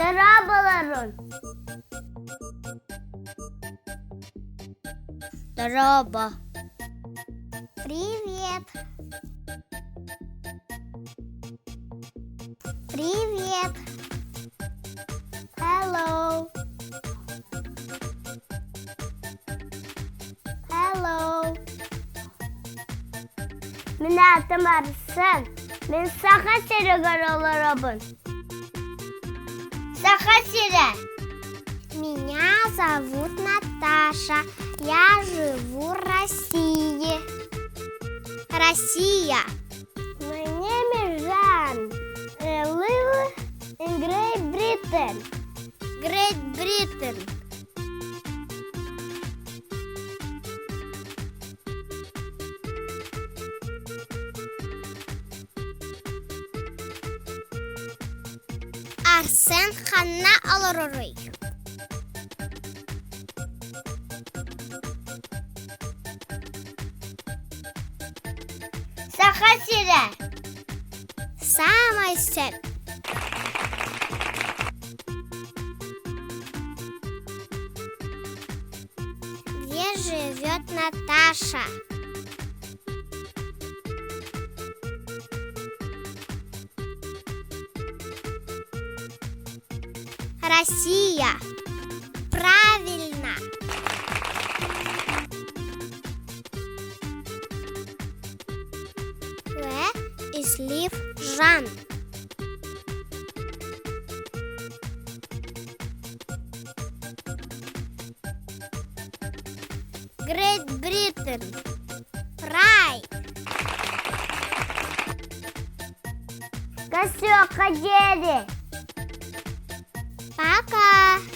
Дорога. Дорога. Привет. Привет. Hello. Hello. Меня adım Arsen. Ben Sakarya Garolorobun. Sakarya. Меня зовут Наташа. Я живу в России. Россия. My name is Jean. I live in Great Britain. Great Britain. Арсен ханна алырырый. Сахасире. Самый сет. Где живет Наташа? Россия. Правильно. Where is live Jean? Great Britain. Right. Все, ходили. Пока.